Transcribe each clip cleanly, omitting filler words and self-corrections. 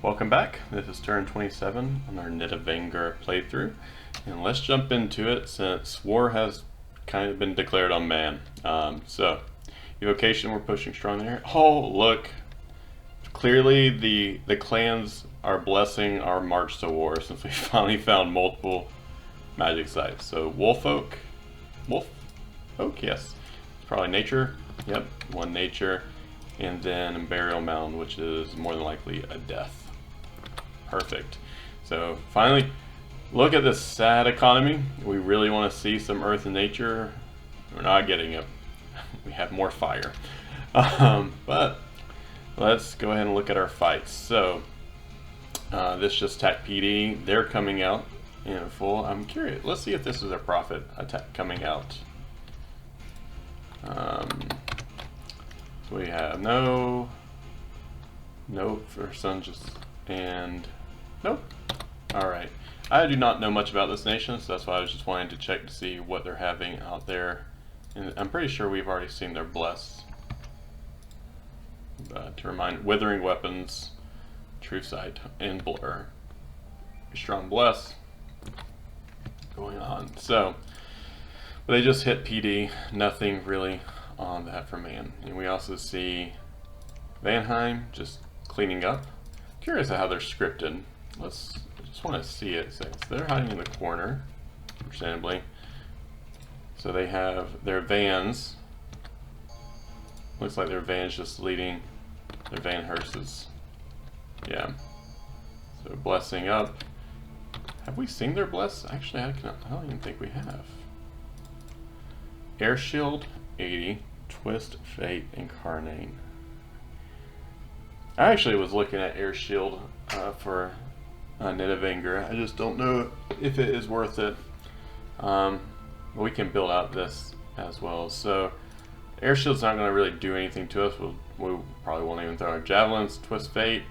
Welcome back. This is turn 27 on our Nidavangr playthrough. And let's jump into it since war has kind of been declared on man. Evocation, we're pushing strong there. Oh, look. Clearly the clans are blessing our march to war since we finally found multiple magic sites. So Wolf Oak, yes. It's probably nature. Yep, one nature. And then Burial Mound, which is more than likely a death. Perfect. So finally, look at this sad economy. We really want to see some earth and nature. We're not getting it. We have more fire. But let's go ahead and look at our fights. So this just attack PD. They're coming out in full. I'm curious. Let's see if this is a profit attack coming out. We have nope for sun just and nope. Alright. I do not know much about this nation, so that's why I was just wanting to check to see what they're having out there. And I'm pretty sure we've already seen their bless. To remind, withering weapons, true sight, and blur. Strong bless going on. So but they just hit PD, nothing really on that for man. And we also see Vanheim just cleaning up. Curious how they're scripted. I just want to see it. So they're hiding in the corner, understandably. So they have their vans. Looks like their vans just leading their van hearses. Yeah. So blessing up. Have we seen their bless? Actually, I don't even think we have. Air Shield 80, Twist, Fate, and Carnane. I actually was looking at Air Shield for Nidavangr. I just don't know if it is worth it. We can build out this as well. So Air Shield's not going to really do anything to us. We probably won't even throw our javelins. Twist Fate,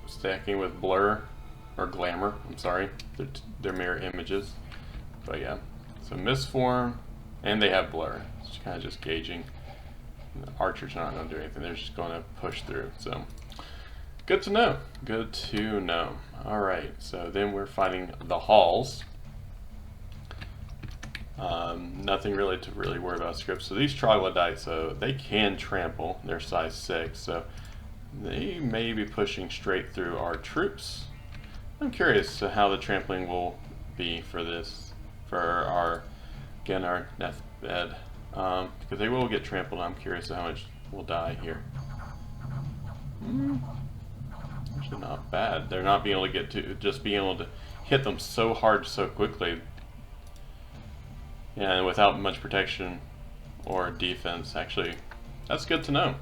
stacking with Blur or Glamour. I'm sorry, they're mirror images. But yeah, so Mistform, and they have Blur. It's kind of just gauging. The archers not going to do anything. They're just going to push through. So. Good to know. Good to know. Alright, so then we're fighting the Halls. Nothing really to worry about scripts. So these troglodytes, so they can trample. They're size 6, so they may be pushing straight through our troops. I'm curious to how the trampling will be for this, for our deathbed. Because they will get trampled. I'm curious to how much will die here. Actually not bad. They're not being able to get to, just being able to hit them so hard so quickly. Yeah, and without much protection or defense. Actually, that's good to know.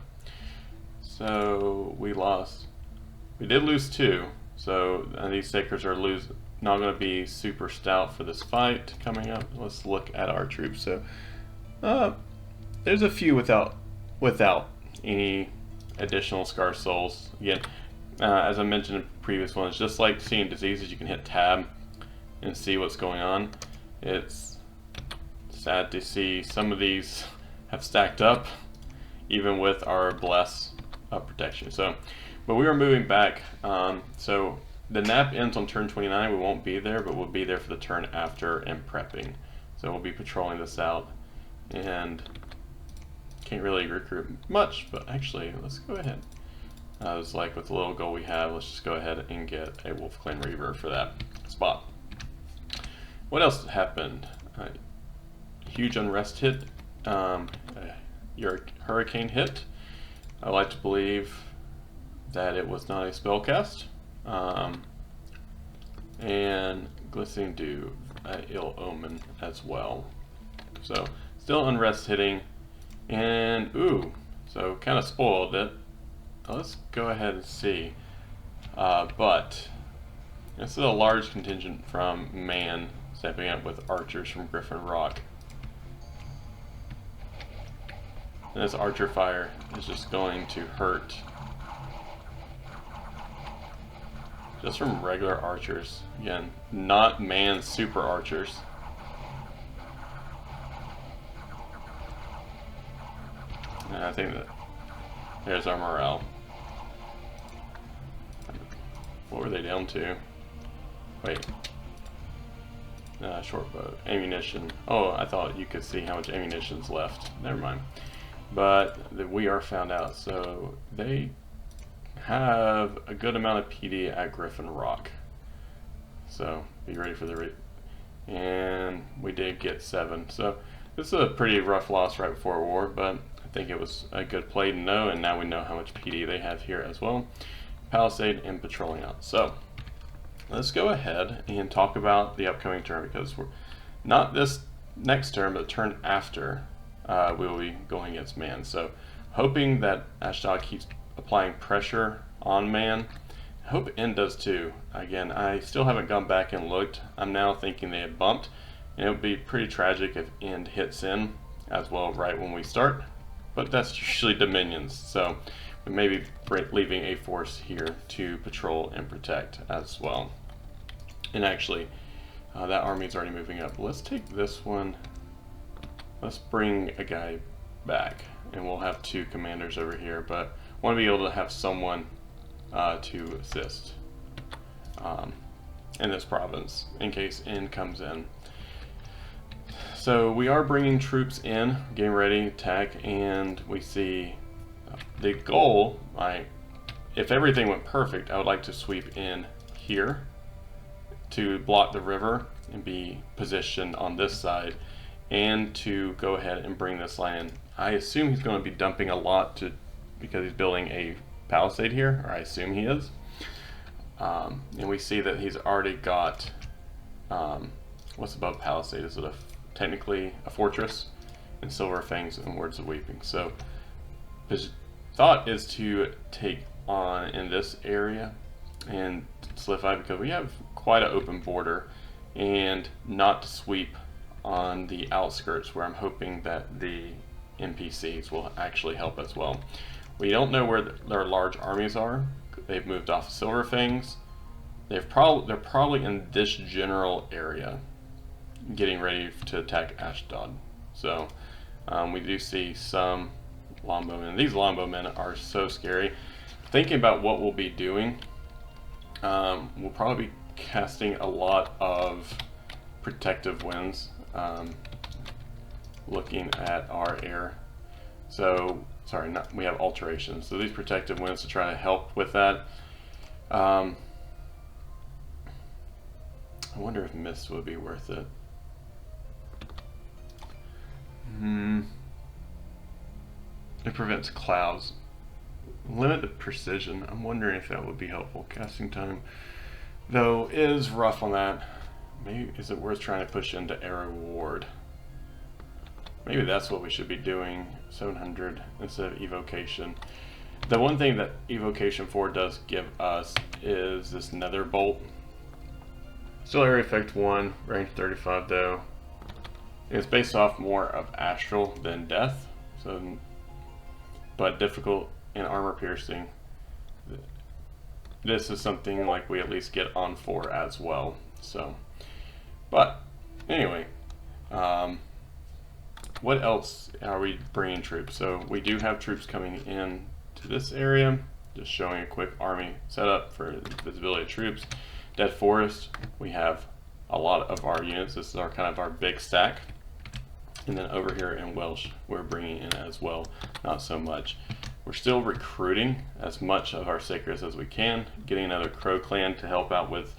So we lost. We did lose 2. So these stickers are not going to be super stout for this fight coming up. Let's look at our troops. So there's a few without any additional scar souls. Again, as I mentioned in previous ones, just like seeing diseases, you can hit tab and see what's going on. It's sad to see some of these have stacked up, even with our bless protection. So, but we are moving back. So the nap ends on turn 29. We won't be there, but we'll be there for the turn after and prepping. So we'll be patrolling this out, and can't really recruit much. But actually, let's go ahead. It was like with the little goal we have, let's just go ahead and get a Wolf Clan Reaver for that spot. What else happened? Huge unrest hit. Your hurricane hit. I like to believe that it was not a spell cast. And Glistening Dew, ill omen as well. So still unrest hitting, and ooh, so kind of spoiled it. Let's go ahead and see. But this is a large contingent from man stepping up with archers from Griffin Rock. And this archer fire is just going to hurt. Just from regular archers. Again, not man super archers. And I think that there's our morale. What were they down to? Wait. Short bow. Ammunition. Oh, I thought you could see how much ammunition's left. Never mind. But we are found out. So they have a good amount of PD at Griffin Rock. So be ready for the and we did get 7. So this is a pretty rough loss right before war, but I think it was a good play to know, and now we know how much PD they have here as well. Palisade and patrolling out. So let's go ahead and talk about the upcoming turn, because we're not this next turn, but the turn after we will be going against man. So hoping that Ashdod keeps applying pressure on man. I hope End does too. Again, I still haven't gone back and looked. I'm now thinking they had bumped, and it would be pretty tragic if End hits in as well right when we start, but that's usually Dominions, so we may be leaving a force here to patrol and protect as well. And actually, that army is already moving up. Let's take this one. Let's bring a guy back, and we'll have 2 commanders over here, but I want to be able to have someone to assist in this province in case End comes in. So we are bringing troops in, getting ready to attack, and we see the goal. If everything went perfect, I would like to sweep in here to block the river and be positioned on this side, and to go ahead and bring this line in. I assume he's going to be dumping a lot because he's building a palisade here, or I assume he is. And we see that he's already got what's above palisade? Is it technically a fortress? And Silver Fangs and Words of Weeping. So his thought is to take on in this area and solidify, because we have quite an open border, and not to sweep on the outskirts where I'm hoping that the NPCs will actually help as well. We don't know where their large armies are. They've moved off of Silver Fangs. They're probably in this general area, getting ready to attack Ashdod. So we do see some longbowmen. These longbowmen are so scary. Thinking about what we'll be doing, we'll probably be casting a lot of protective winds, looking at our air. So sorry, we have alterations. So these protective winds to try to help with that. I wonder if mist would be worth it. It prevents clouds. Limit the precision. I'm wondering if that would be helpful. Casting time, though, is rough on that. Maybe is it worth trying to push into arrow ward? Maybe that's what we should be doing. 700 instead of evocation. The one thing that evocation 4 does give us is this nether bolt. Still area effect 1, range 35 though. It's based off more of astral than death, so but difficult and armor piercing. This is something like we at least get on 4 as well. So, but anyway, what else are we bringing troops? So we do have troops coming in to this area. Just showing a quick army setup for visibility of troops. Dead Forest, we have a lot of our units. This is our kind of our big stack. And then over here in Welsh, we're bringing in as well, not so much. We're still recruiting as much of our Sacreds as we can, getting another Crow clan to help out with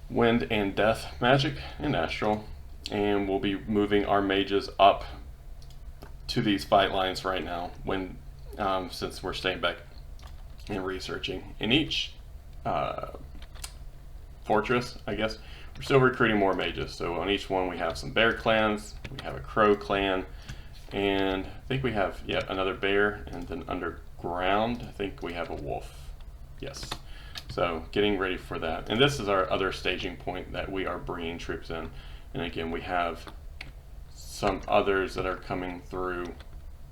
wind and death magic and astral. And we'll be moving our mages up to these fight lines right now when since we're staying back and researching. In each fortress, I guess, we're still recruiting more mages. So on each one we have some bear clans, we have a crow clan, and I think we have yet another bear, and then underground I think we have a wolf. Yes. So getting ready for that. And this is our other staging point that we are bringing troops in. And again, we have some others that are coming through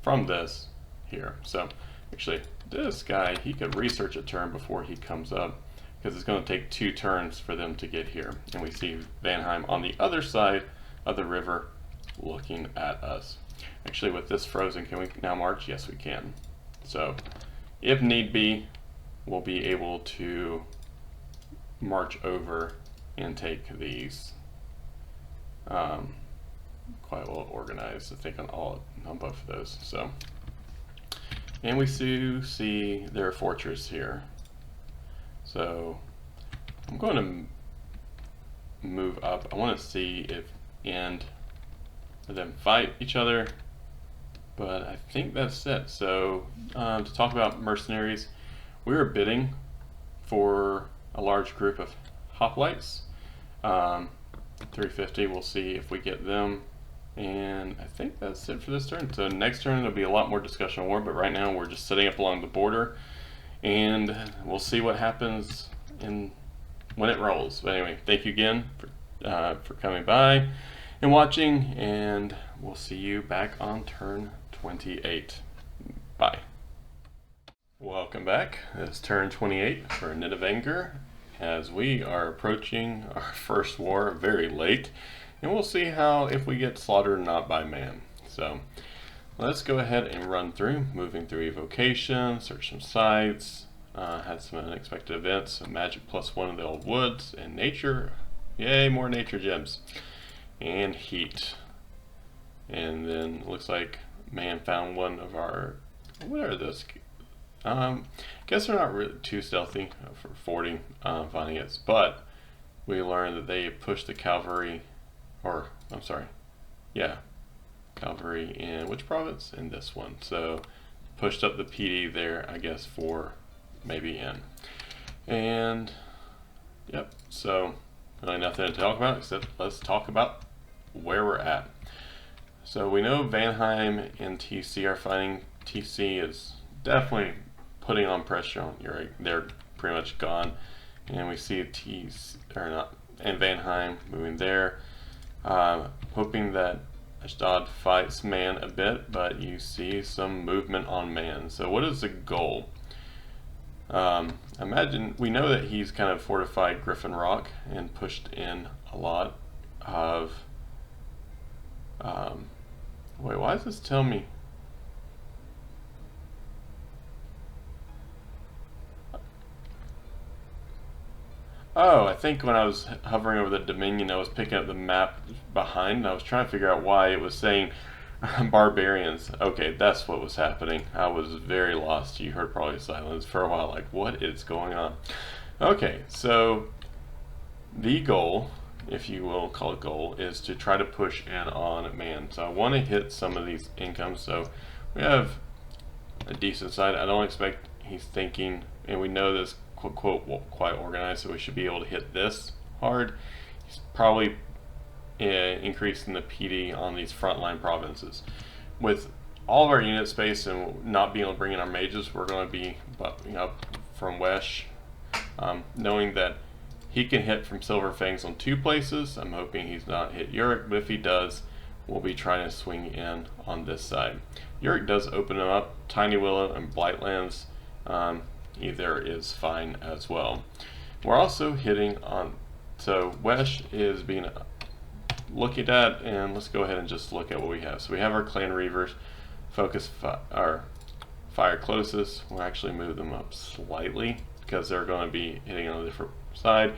from this here. So actually, this guy, he could research a turn before he comes up, because it's going to take 2 turns for them to get here. And we see Vanheim on the other side of the river looking at us. Actually, with this frozen, can we now march? Yes, we can. So if need be, we'll be able to march over and take these. Quite well organized, I think, on both of those. So, and we see their fortress here. So I'm going to move up. I want to see if and them fight each other, but I think that's it. So to talk about mercenaries, we were bidding for a large group of hoplites. 350. We'll see if we get them. And I think that's it for this turn. So next turn there'll be a lot more discussion on war, but right now we're just setting up along the border, and we'll see what happens when it rolls. But anyway, thank you again for coming by and watching, and we'll see you back on turn 28. Bye. Welcome back. It's turn 28 for Nidavangr, as we are approaching our first war very late. And we'll see if we get slaughtered or not by man. So let's go ahead and run through, moving through evocation, search some sites, had some unexpected events, magic +1 in the old woods, and nature, yay, more nature gems, and heat. And then it looks like man found one of our, what are those? Guess they're not really too stealthy for 40 finding it, but we learned that they pushed the cavalry. Or, I'm sorry, yeah, cavalry in which province? In this one. So, pushed up the PD there, I guess, for maybe in. And, yep, so, really nothing to talk about, except let's talk about where we're at. So, we know Vanheim and TC are fighting. TC is definitely putting on pressure on Uric. They're pretty much gone. And we see and Vanheim moving there. Hoping that Ashdod fights man a bit, but you see some movement on man. So what is the goal? Imagine, we know that he's kind of fortified Griffin Rock and pushed in a lot of wait, why does this tell me? Oh, I think when I was hovering over the Dominion, I was picking up the map behind, and I was trying to figure out why it was saying barbarians. Okay, that's what was happening. I was very lost. You heard probably silence for a while, like, what is going on? Okay, so the goal, if you will call it goal, is to try to push in on man. So I want to hit some of these incomes. So we have a decent side. I don't expect he's thinking, and we know this quote quite organized, so we should be able to hit this hard. He's probably increasing the PD on these frontline provinces. With all of our unit space and not being able to bring in our mages, we're going to be butting up from Wesh, knowing that he can hit from Silver Fangs on 2 places. I'm hoping he's not hit Uric, but if he does, we'll be trying to swing in on this side. Uric does open him up. Tiny Willow and Blightlands either is fine as well. We're also hitting on, so Wesh is being looked at, and let's go ahead and just look at what we have. So we have our Clan Reavers, our fire closest. We'll actually move them up slightly because they're going to be hitting on a different side.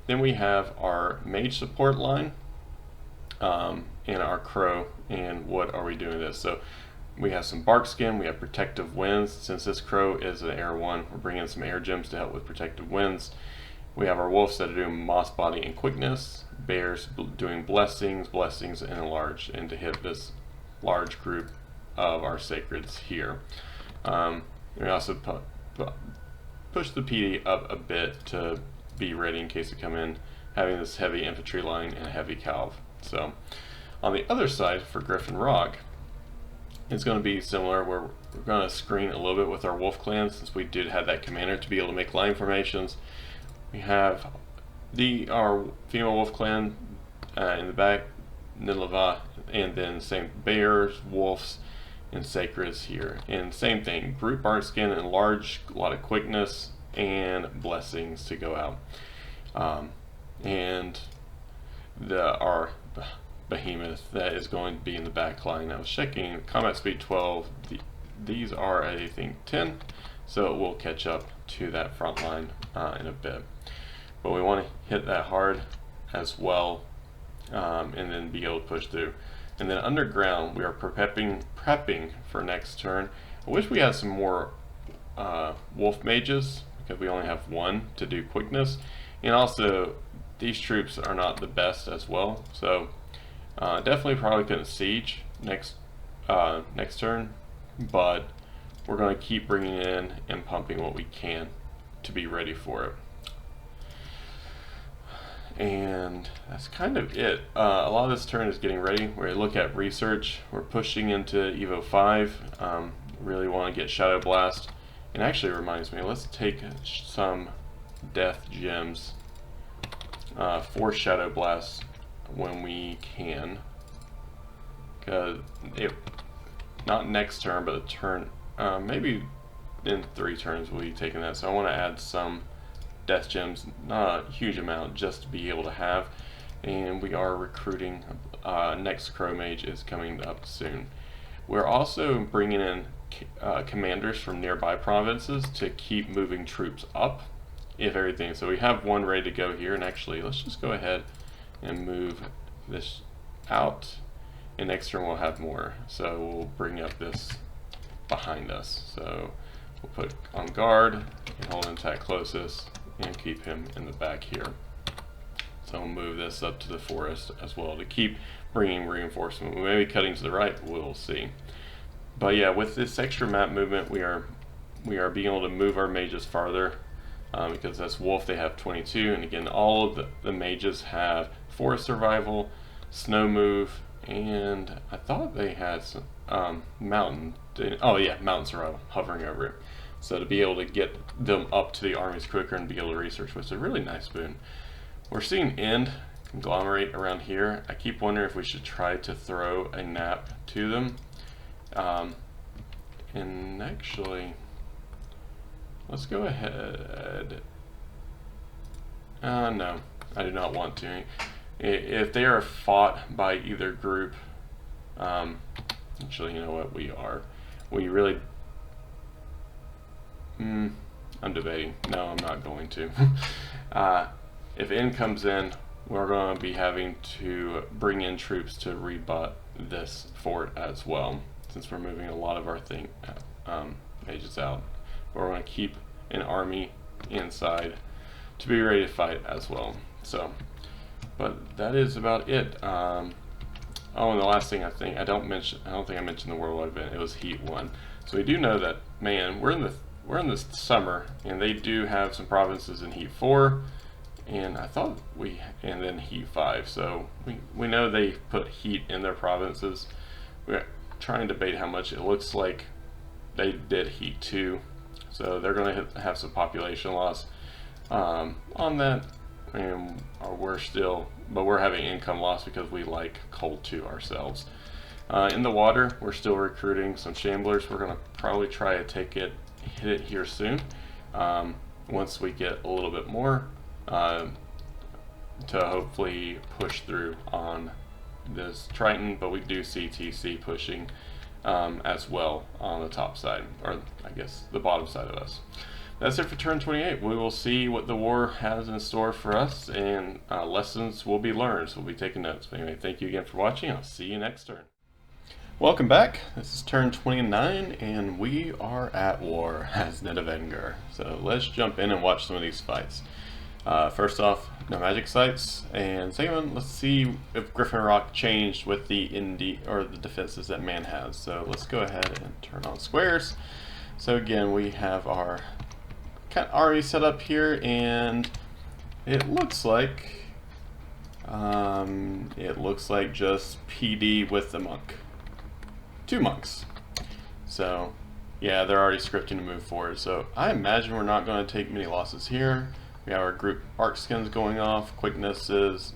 Then we have our mage support line and our crow. And what are we doing this? So we have some bark skin, we have protective winds. Since this crow is an air 1, we're bringing in some air gems to help with protective winds. We have our wolves that are doing moss body and quickness, bears doing blessings, and enlarge, and to hit this large group of our sacreds here. We also push the PD up a bit to be ready in case they come in, having this heavy infantry line and a heavy calv. So on the other side for Griffin Rock, it's going to be similar, where we're going to screen a little bit with our wolf clan, since we did have that commander to be able to make line formations. We have our female wolf clan in the back, Nidavangr, and then same bears, wolves, and sacreds here. And same thing, brute bark skin and large, a lot of quickness and blessings to go out. And our behemoth that is going to be in the back line. I was checking combat speed 12. These are, I think, 10, so it will catch up to that front line in a bit. but we want to hit that hard as well, and then be able to push through. And then underground, we are prepping for next turn. I wish we had some more wolf mages, because we only have one to do quickness, and also these troops are not the best as well, so definitely probably couldn't siege next turn, but we're going to keep bringing in and pumping what we can to be ready for it. And that's kind of it. A lot of this turn is getting ready. We're going to look at research. We're pushing into Evo 5. Really want to get Shadow Blast. And actually reminds me, let's take some Death Gems for Shadow Blast when we can. Because not next turn, but the turn, maybe in 3 turns we'll be taking that. So I want to add some Death Gems, not a huge amount, just to be able to have. And we are recruiting. Next Crow Mage is coming up soon. We're also bringing in commanders from nearby provinces to keep moving troops up, if everything. So we have one ready to go here, and actually let's just go ahead and move this out, and next turn we'll have more. So we'll bring up this behind us. So we'll put on guard and hold intact closest and keep him in the back here. So we'll move this up to the forest as well to keep bringing reinforcement. We may be cutting to the right, we'll see. But yeah, with this extra map movement, we are being able to move our mages farther, because that's wolf, they have 22, and again, all of the mages have forest survival, snow move, and I thought they had some mountain. Oh yeah, mountain survival, hovering over it. So to be able to get them up to the armies quicker and be able to research, which is a really nice boon. We're seeing end conglomerate around here. I keep wondering if we should try to throw a nap to them. And actually, let's go ahead. No, I do not want to. If they are fought by either group, actually, you know what, we really, I'm debating. No, I'm not going to. If end comes in, we're going to be having to bring in troops to rebut this fort as well, since we're moving a lot of our mages out. But we're going to keep an army inside to be ready to fight as well. So, but that is about it. Oh, and the last thing I don't think I mentioned the worldwide event. It was Heat 1. So we do know that, man, we're in the summer, and they do have some provinces in Heat 4, and and then Heat 5. So we know they put heat in their provinces. We're trying to debate how much. It looks like they did Heat 2, so they're going to have some population loss on that, and we're having income loss because we like Cold 2 ourselves. In the water, we're still recruiting some Shamblers. We're going to probably try to hit it here soon, once we get a little bit more, to hopefully push through on this Triton. But we do see TC pushing as well on the top side, or I guess the bottom side of us. That's it for turn 28. We will see what the war has in store for us, and lessons will be learned, so we'll be taking notes. But anyway, thank you again for watching. I'll see you next turn. Welcome back. This is turn 29, and we are at war as Nidavangr. So let's jump in and watch some of these fights. First off, no magic sites, and second one, let's see if Griffin Rock changed with the defenses that man has. So let's go ahead and turn on squares. So again, we have our army set up here, and it looks like just PD with the monk. 2 monks. So yeah, they're already scripting to move forward. So I imagine we're not going to take many losses here. We have our group arc skins going off, quicknesses,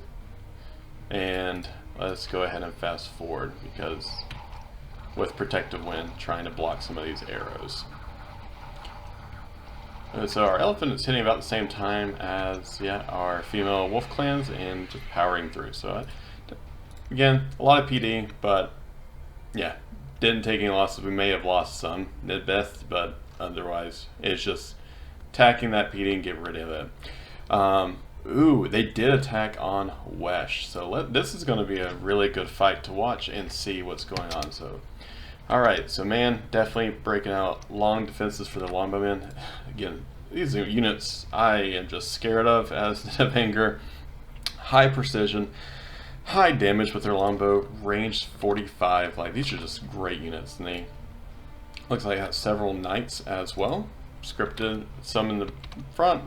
and let's go ahead and fast forward, because with protective wind, trying to block some of these arrows. So our elephant is hitting about the same time as our female wolf clans, and just powering through. So again, a lot of PD, but yeah, didn't take any losses. We may have lost some at best, but otherwise it's just attacking that PD and get rid of it. Ooh, they did attack on Wesh. So this is going to be a really good fight to watch and see what's going on. So, all right. So man, definitely breaking out long defenses for the longbowmen. Again, these are units I am just scared of as Nidavangr. High precision, high damage with their longbow, range 45. Like these are just great units, and they looks like they have several knights as well, scripted. Some in the front,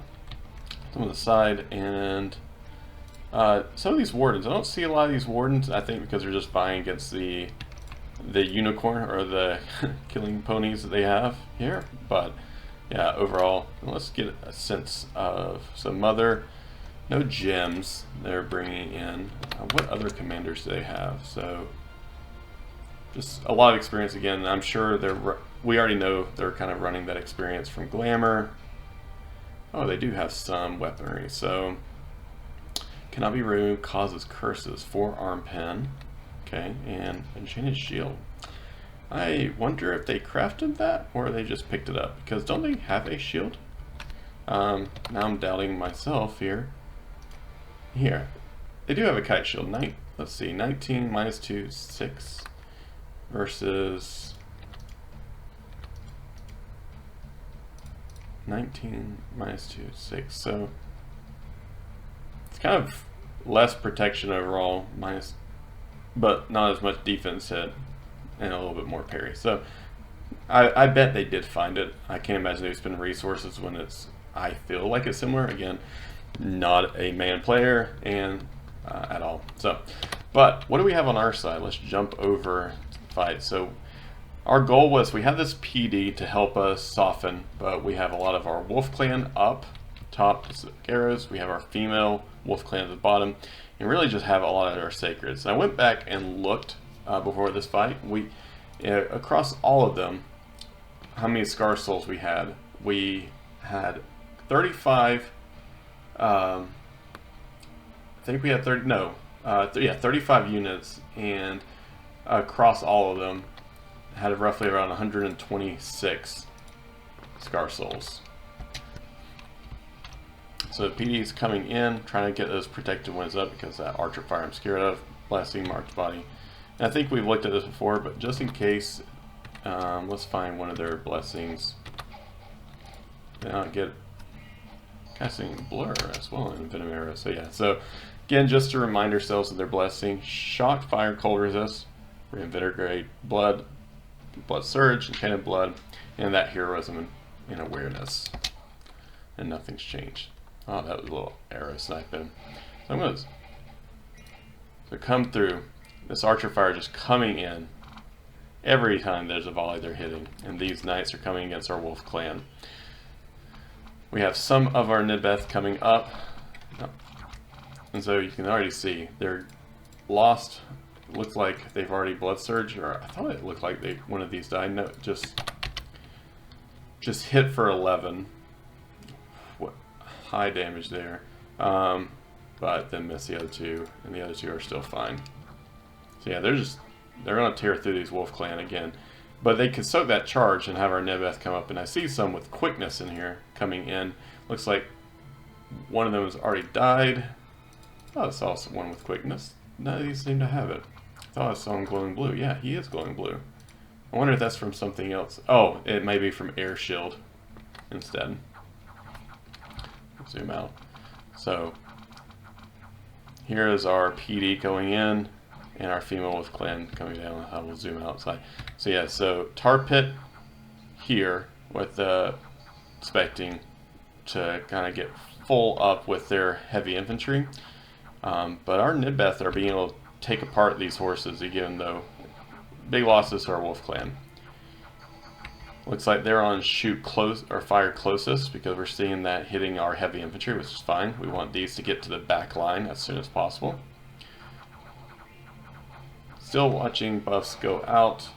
some on the side, and some of these wardens. I don't see a lot of these wardens. I think because they're just vying against the unicorn or the killing ponies that they have here. But yeah, overall, let's get a sense of some other. No gems they're bringing in. What other commanders do they have? So just a lot of experience again. I'm sure we already know they're kind of running that experience from Glamour. Oh, they do have some weaponry. So cannot be removed, causes curses. Forearm pen. Okay, and enchanted shield. I wonder if they crafted that or they just picked it up, because don't they have a shield? Now I'm doubting myself here. Here, they do have a kite shield. Let's see, 19 minus 2, 6 versus 19 minus 2, 6. So it's kind of less protection overall, but not as much defense hit and a little bit more parry. So I bet they did find it. I can't imagine they spend resources when I feel like it's similar. Again, not a man player and at all. So, but what do we have on our side? Let's jump over to the fight. So our goal was we have this PD to help us soften, but we have a lot of our wolf clan up top, arrows. We have our female wolf clan at the bottom, and really just have a lot of our sacreds. And I went back and looked before this fight. We across all of them, how many Scar Souls we had? We had 35. I think we had 35 units, and across all of them had roughly around 126 Scar Souls. So PD is coming in, trying to get those protected ones up because that Archer Fire I'm scared of, blasting marked body. And I think we've looked at this before, but just in case, let's find one of their blessings. Now get casting blur as well in venom arrow. So yeah, so again, just to remind ourselves of their blessing: shock, fire, cold resist, reinvigorate, blood surge, enchanted blood, and that heroism and awareness. And nothing's changed. Oh, that was a little arrow sniping. So I'm gonna come through. This archer fire just coming in every time there's a volley they're hitting, and these knights are coming against our wolf clan. We have some of our Nidbeth coming up, and so you can already see they're lost. Looks like they've already blood surged, or I thought it looked like one of these died. No, just hit for 11. What high damage there, but then missed the other two, and the other two are still fine. So yeah, they're gonna tear through these wolf clan again. But they could soak that charge and have our Nidbeth come up, and I see some with quickness in here coming in. Looks like one of them has already died. Oh, I saw one with quickness. None of these seem to have it. I thought I saw him glowing blue. Yeah, he is glowing blue. I wonder if that's from something else. Oh, it may be from Air Shield instead. Zoom out. So here is our PD going in, and our female wolf clan coming down. I will zoom outside. So yeah, so tar pit here with expecting to kind of get full up with their heavy infantry. But our Nidbeth are being able to take apart these horses, again though big losses to our wolf clan. Looks like they're on shoot close or fire closest, because we're seeing that hitting our heavy infantry, which is fine. We want these to get to the back line as soon as possible. Still watching buffs go out.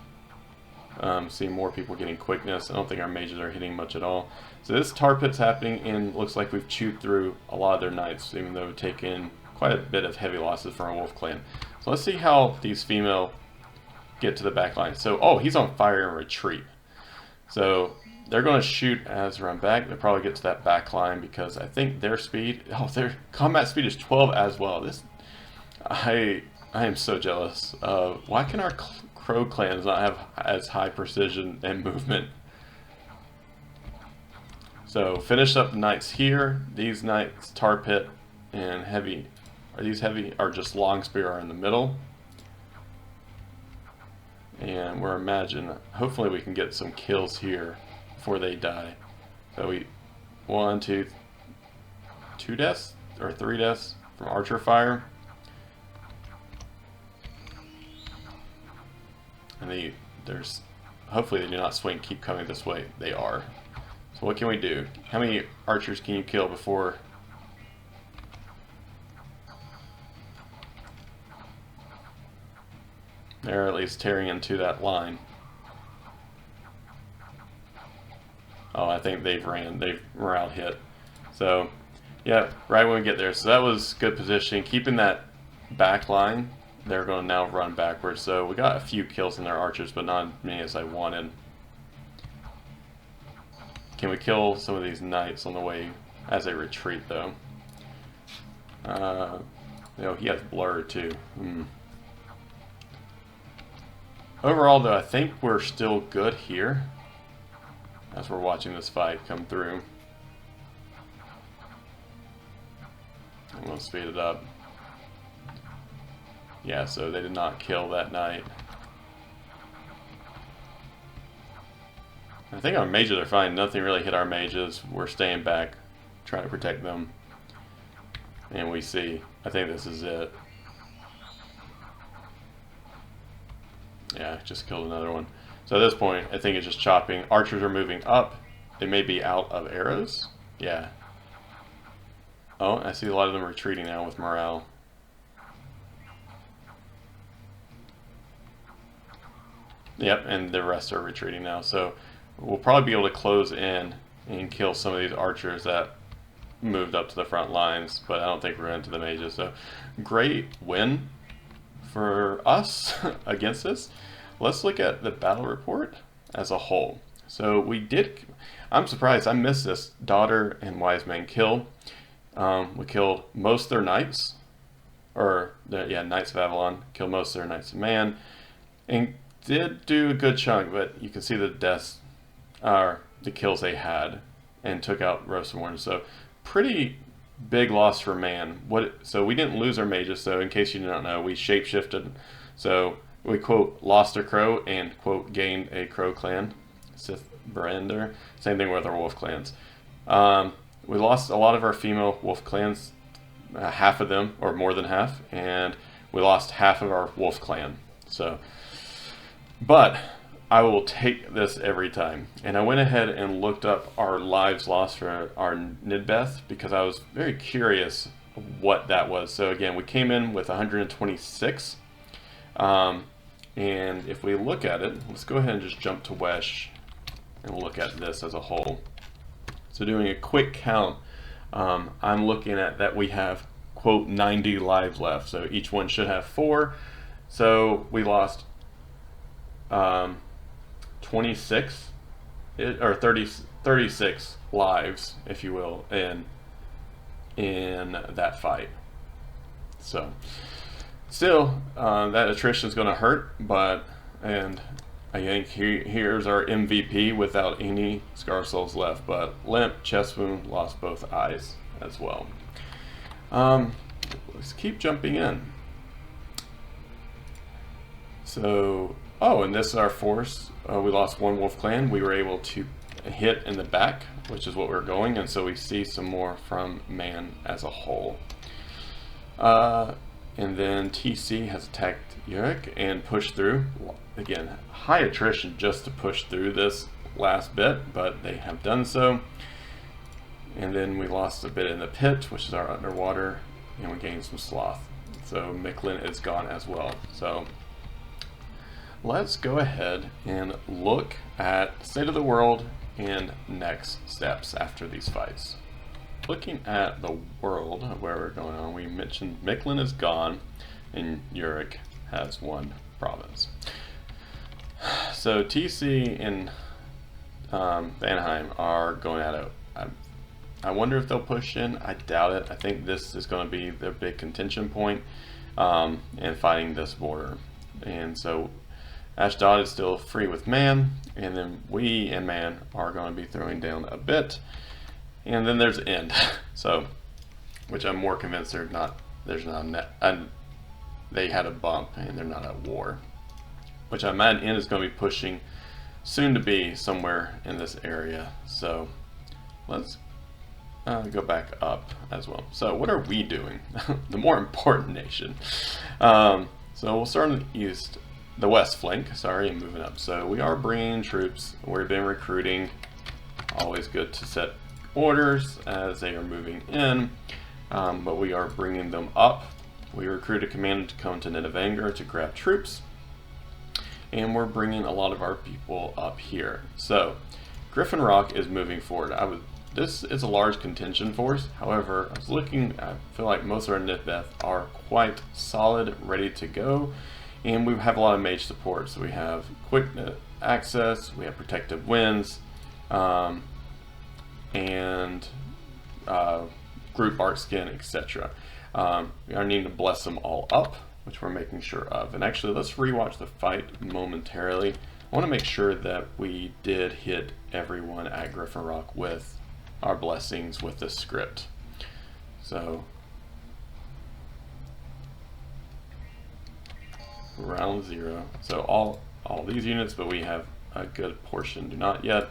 Seeing more people getting quickness. I don't think our mages are hitting much at all. So this tar pit's happening, and looks like we've chewed through a lot of their knights, even though we've taken quite a bit of heavy losses from our wolf clan. So let's see how these female get to the back line. So, oh, he's on fire and retreat. So they're going to shoot as they run back. They'll probably get to that back line because I think their speed, their combat speed is 12 as well. I am so jealous. Why can our Crow clans not have as high precision and movement? So finish up the knights here. These knights, Tar Pit and Heavy, are just Long Spear are in the middle. And hopefully we can get some kills here before they die. So two deaths or 3 deaths from archer fire. And hopefully they do not keep coming this way. They are. So what can we do? How many archers can you kill before? They're at least tearing into that line. Oh, I think they've morale hit. So, yeah, right when we get there. So that was good positioning. Keeping that back line, they're going to now run backwards. So we got a few kills in their archers, but not as many as I wanted. Can we kill some of these knights on the way as they retreat, though? He has blur, too. Overall, though, I think we're still good here as we're watching this fight come through. I'm going to speed it up. Yeah, so they did not kill that knight. I think our mages are fine. Nothing really hit our mages. We're staying back, trying to protect them. And we see, I think this is it. Yeah, just killed another one. So at this point, I think it's just chopping. Archers are moving up. They may be out of arrows. Yeah. Oh, I see a lot of them retreating now with morale. Yep, and the rest are retreating now. So we'll probably be able to close in and kill some of these archers that moved up to the front lines, but I don't think we're into the mages. So great win for us against this. Let's look at the battle report as a whole. So I'm surprised I missed this daughter and wise man kill. We killed most of their knights, Knights of Avalon, killed most of their Knights of Man, and did do a good chunk, but you can see the deaths, the kills they had, and took out Roast and Warren. So pretty big loss for Man. So we didn't lose our mages, so in case you don't know, we shapeshifted. So we, quote, lost a crow and, quote, gained a crow clan. Sith Brander. Same thing with our wolf clans. We lost a lot of our female wolf clans, half of them, or more than half, and we lost half of our wolf clan. But I will take this every time. And I went ahead and looked up our lives lost for our Nidbeth because I was very curious what that was. So again, we came in with 126. And if we look at it, let's go ahead and just jump to Wesh and look at this as a whole. So doing a quick count, I'm looking at that we have, quote, 90 lives left. So each one should have 4. So we lost 26 or 36 lives, if you will, in that fight. So still, that attrition is going to hurt, and I think here's our MVP without any Scar Souls left, but limp, chest wound, lost both eyes as well. Let's keep jumping in. So, and this is our force. We lost one wolf clan. We were able to hit in the back, which is what we're going, and so we see some more from Man as a whole. And then TC has attacked Yurik and pushed through. Again, high attrition just to push through this last bit, but they have done so. And then we lost a bit in the pit, which is our underwater, and we gained some sloth. So Micklin is gone as well. So let's go ahead and look at state of the world and next steps after these fights. Looking at the world, where we're going on, we mentioned Micklin is gone and Yurik has one province. So TC and Vanheim are going at it. I wonder if they'll push in. I doubt it. I think this is going to be their big contention point in fighting this border. And so Ashdod is still free with man, and then we and man are going to be throwing down a bit. And then there's End. So, which I'm more convinced there's not a net, they had a bump and they're not at war. Which I imagine End is going to be pushing soon to be somewhere in this area. So let's go back up as well. So what are we doing? The more important nation. So we'll start on the west flank, sorry, and moving up. So we are bringing troops. We've been recruiting. Always good to set orders as they are moving in, but we are bringing them up. We recruit a commander to come to Nidavangr to grab troops, and we're bringing a lot of our people up here. So Griffin Rock is moving forward. This is a large contention force. However, I was looking, I feel like most of our Nidbeth are quite solid, ready to go, and we have a lot of mage support. So we have quick access, we have protective winds, and group art skin, etc. We are needing to bless them all up, which we're making sure of. And actually, let's rewatch the fight momentarily. I want to make sure that we did hit everyone at Griffin Rock with our blessings with this script. So round 0. So all these units, but we have a good portion do not yet.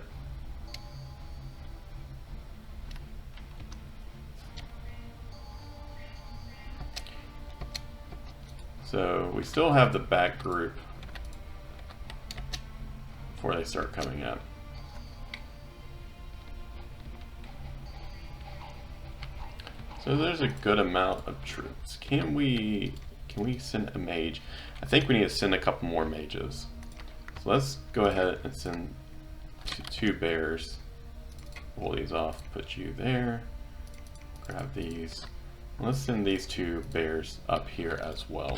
So we still have the back group before they start coming up. So there's a good amount of troops. Can we send a mage? I think we need to send a couple more mages. So let's go ahead and send 2 bears. Pull these off, put you there. Grab these. Let's send these 2 bears up here as well.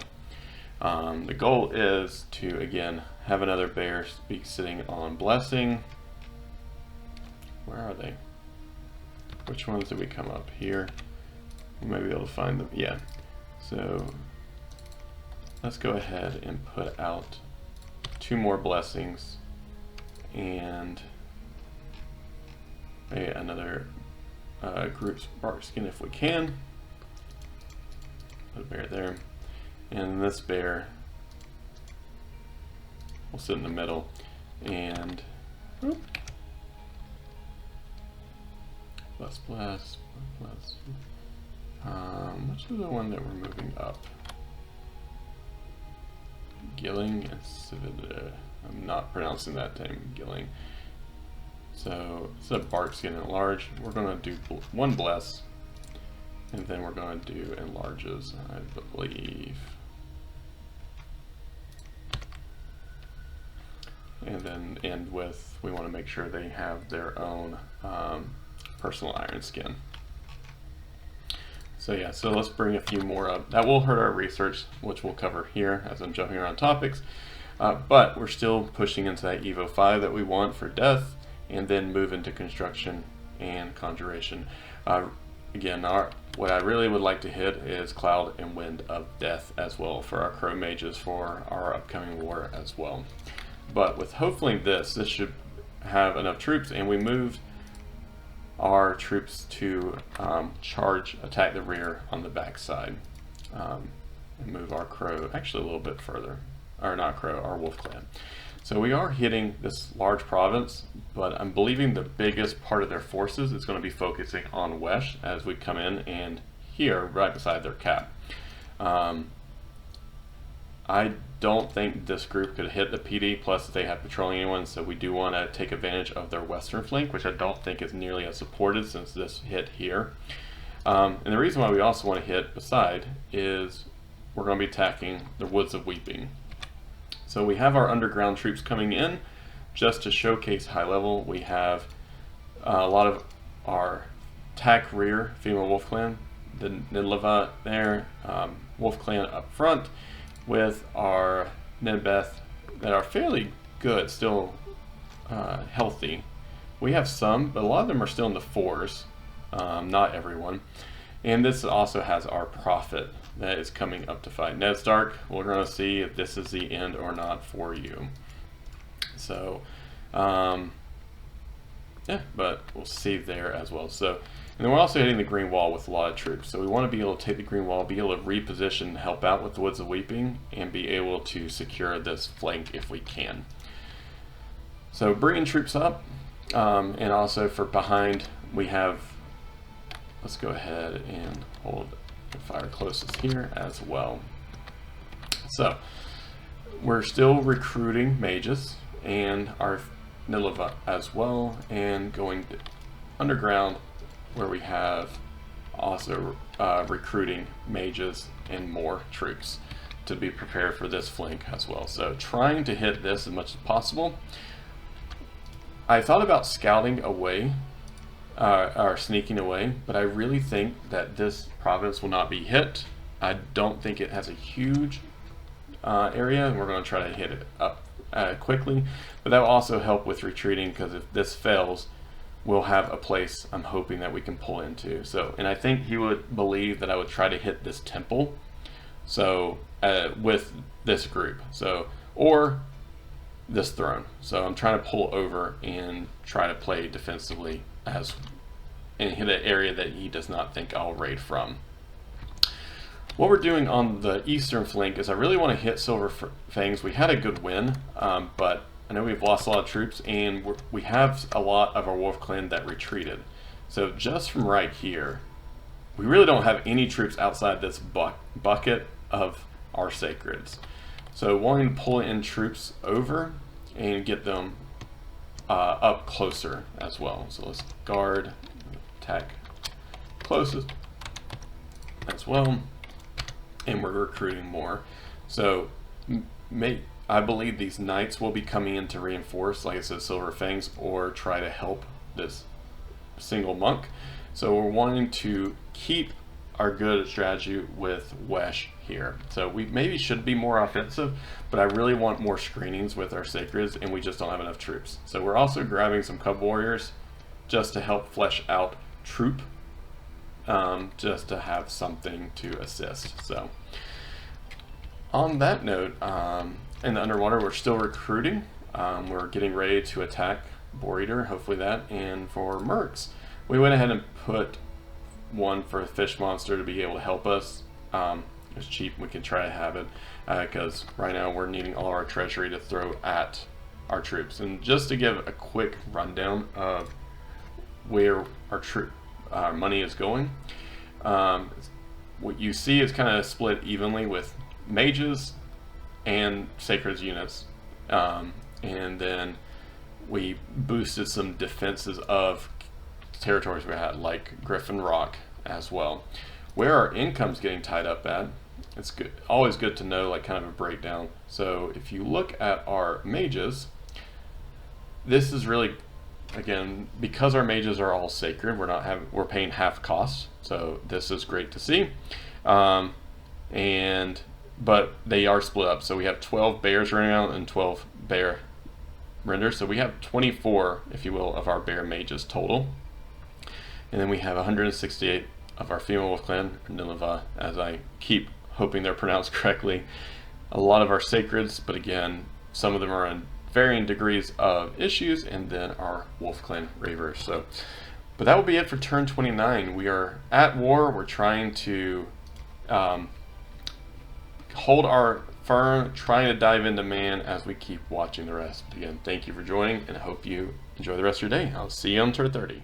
The goal is to, again, have another bear be sitting on blessing. Where are they? Which ones did we come up here? We might be able to find them. Yeah. So let's go ahead and put out 2 more blessings and another group's bark skin if we can. Put a bear there. And this bear will sit in the middle. And bless. Which is the one that we're moving up? Gilling and Civid. I'm not pronouncing that name, Gilling. So it's a bark skin enlarge. We're going to do 1 bless, and then we're going to do enlarges, I believe. And then end with, we want to make sure they have their own personal iron skin. So yeah, so let's bring a few more up. That will hurt our research, which we'll cover here as I'm jumping around topics. But we're still pushing into that Evo 5 that we want for death, and then move into construction and conjuration. Again, what I really would like to hit is Cloud and Wind of Death as well for our Crow Mages for our upcoming war as well. But with hopefully this should have enough troops, and we moved our troops to attack the rear on the back side, and move our Crow actually a little bit further, or not Crow, our Wolf Clan. So we are hitting this large province, but I'm believing the biggest part of their forces is going to be focusing on Wesh as we come in and here right beside their cap. I don't think this group could hit the PD, plus they have patrolling anyone, so we do want to take advantage of their western flank, which I don't think is nearly as supported since this hit here. And the reason why we also want to hit beside is we're going to be attacking the Woods of Weeping. So we have our underground troops coming in just to showcase high level. We have a lot of our attack rear female wolf clan, the Nidleva there, wolf clan up front, with our Nidbeth that are fairly good, still healthy, we have some, but a lot of them are still in the 4s, not everyone. And this also has our prophet that is coming up to fight Ned Stark. We're going to see if this is the end or not for you. So, yeah, but we'll see there as well. So, and then we're also hitting the green wall with a lot of troops. So we want to be able to take the green wall, be able to reposition, help out with the Woods of Weeping, and be able to secure this flank if we can. So bringing troops up, and also for behind, we have, let's go ahead and hold the fire closest here as well. So we're still recruiting mages and our Nidavangr as well, and going underground where we have also recruiting mages and more troops to be prepared for this flank as well. So trying to hit this as much as possible. I thought about scouting away or sneaking away, but I really think that this province will not be hit. I don't think it has a huge area, and we're going to try to hit it up quickly, but that will also help with retreating, because if this fails, we'll have a place I'm hoping that we can pull into. So, and I think he would believe that I would try to hit this temple, so with this group, so, or this throne. So I'm trying to pull over and try to play defensively and hit an area that he does not think I'll raid from. What we're doing on the eastern flank is I really want to hit Silver Fangs. We had a good win, but I know we've lost a lot of troops, and we have a lot of our Wolf Clan that retreated. So just from right here, we really don't have any troops outside this bucket of our sacreds. So wanting to pull in troops over and get them up closer as well. So let's guard, attack closest as well, and we're recruiting more. So I believe these knights will be coming in to reinforce, like I said, Silver Fangs, or try to help this single monk. So we're wanting to keep our good strategy with Wesh here. So we maybe should be more offensive, but I really want more screenings with our sacreds, and we just don't have enough troops. So we're also grabbing some Cub Warriors just to help flesh out troop, just to have something to assist. So on that note, in the underwater, we're still recruiting. We're getting ready to attack Boar Eater, hopefully that. And for mercs, we went ahead and put one for a fish monster to be able to help us. It's cheap, we can try to have it, because right now we're needing all our treasury to throw at our troops. And just to give a quick rundown of where our money is going, what you see is kind of split evenly with mages and sacred units, and then we boosted some defenses of territories we had, like Griffin Rock as well. Where our income's getting tied up at, it's good, always good to know, like, kind of a breakdown. So if you look at our mages, this is really, again, because our mages are all sacred, we're paying half cost, so this is great to see. But they are split up, so we have 12 bears running out and 12 bear renders, so we have 24, if you will, of our bear mages total. And then we have 168 of our female wolf clan, Nidavangr, as I keep hoping they're pronounced correctly. A lot of our sacreds, but again, some of them are in varying degrees of issues, and then our wolf clan ravers. So, but that will be it for turn 29. We are at war. We're trying to hold our firm, trying to dive into man as we keep watching the rest. Again, thank you for joining, and I hope you enjoy the rest of your day. I'll see you on turn 30.